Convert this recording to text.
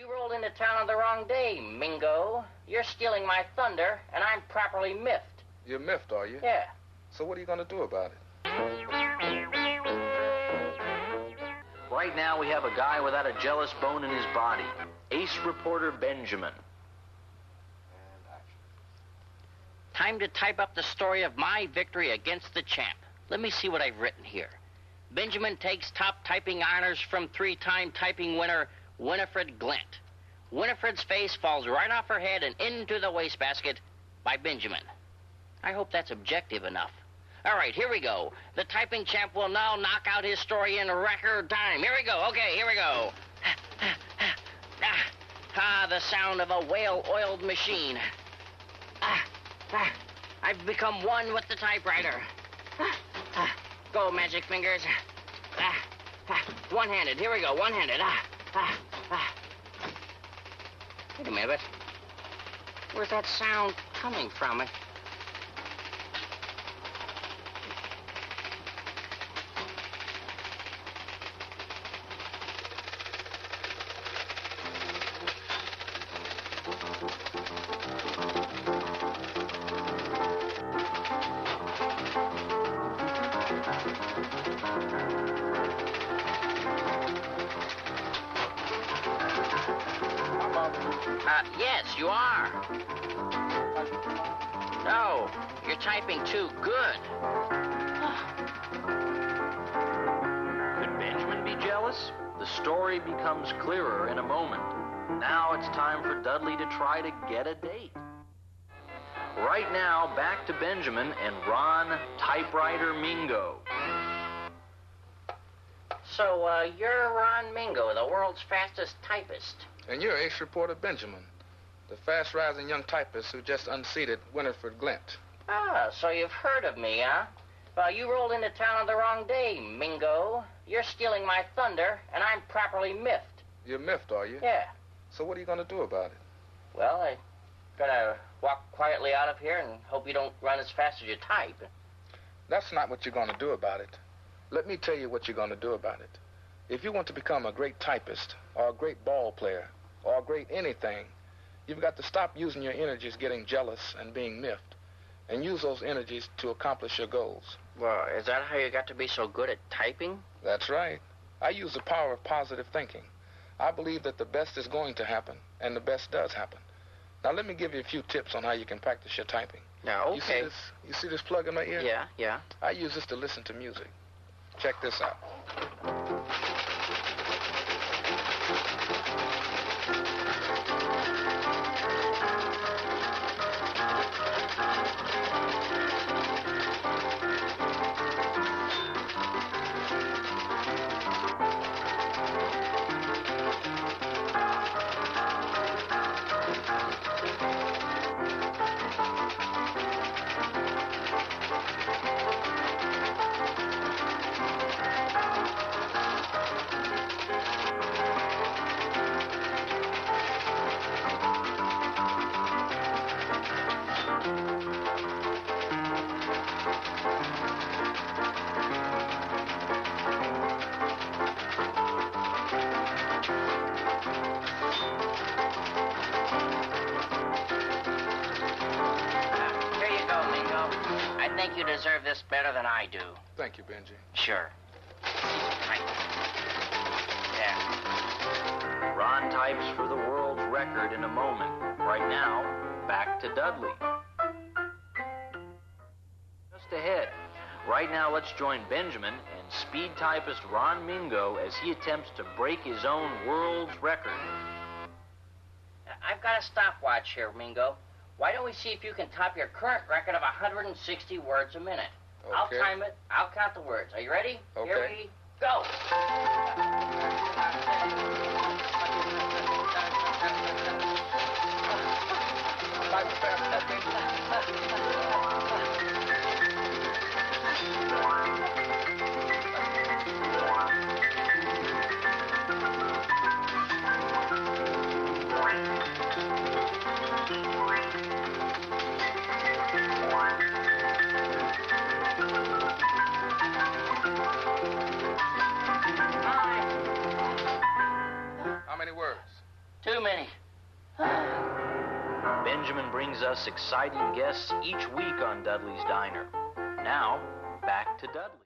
You rolled into town on the wrong day, Mingo. You're stealing my thunder, and I'm properly miffed. You're miffed, are you? Yeah. So what are you going to do about it? Right now, we have a guy without a jealous bone in his body. Ace reporter Benjamin. Time to type up the story of my victory against the champ. Let me see what I've written here. Benjamin takes top typing honors from three-time typing winner Winifred Glent. Winifred's face falls right off her head and into the wastebasket by Benjamin. I hope that's objective enough. All right, here we go. The typing champ will now knock out his story in record time. Here we go. Okay, here we go. The sound of a well-oiled machine. I've become one with the typewriter. Go, magic fingers. One-handed. Here we go. One-handed. Wait a minute. Where's that sound coming from? Yes, you are. No, you're typing too good. Could Benjamin be jealous? The story becomes clearer in a moment. Now it's time for Dudley to try to get a date. Right now, back to Benjamin and Ron Typewriter Mingo. So, you're Ron Mingo, the world's fastest typist. And you're Ace reporter Benjamin, the fast-rising young typist who just unseated Winifred Glent. Ah, so you've heard of me, huh? Well, you rolled into town on the wrong day, Mingo. You're stealing my thunder, and I'm properly miffed. You're miffed, are you? Yeah. So what are you going to do about it? Well, I gotta walk quietly out of here and hope you don't run as fast as you type. That's not what you're going to do about it. Let me tell you what you're going to do about it. If you want to become a great typist, or a great ball player, or a great anything, you've got to stop using your energies getting jealous and being miffed, and use those energies to accomplish your goals. Well, is that how you got to be so good at typing? That's right. I use the power of positive thinking. I believe that the best is going to happen, and the best does happen. Now, let me give you a few tips on how you can practice your typing. Now, okay. You see this plug in my ear? Yeah. I use this to listen to music. Check this out. I think you deserve this better than I do. Thank you, Benji. Sure. Right. Yeah. Ron types for the world's record in a moment. Right now, back to Dudley. Just ahead. Right now, let's join Benjamin and speed typist Ron Mingo as he attempts to break his own world's record. I've got a stopwatch here, Mingo. Why don't we see if you can top your current record of 160 words a minute? Okay. I'll time it. I'll count the words. Are you ready? Okay. Here we go. Too many. Benjamin brings us exciting guests each week on Dudley's Diner. Now, back to Dudley.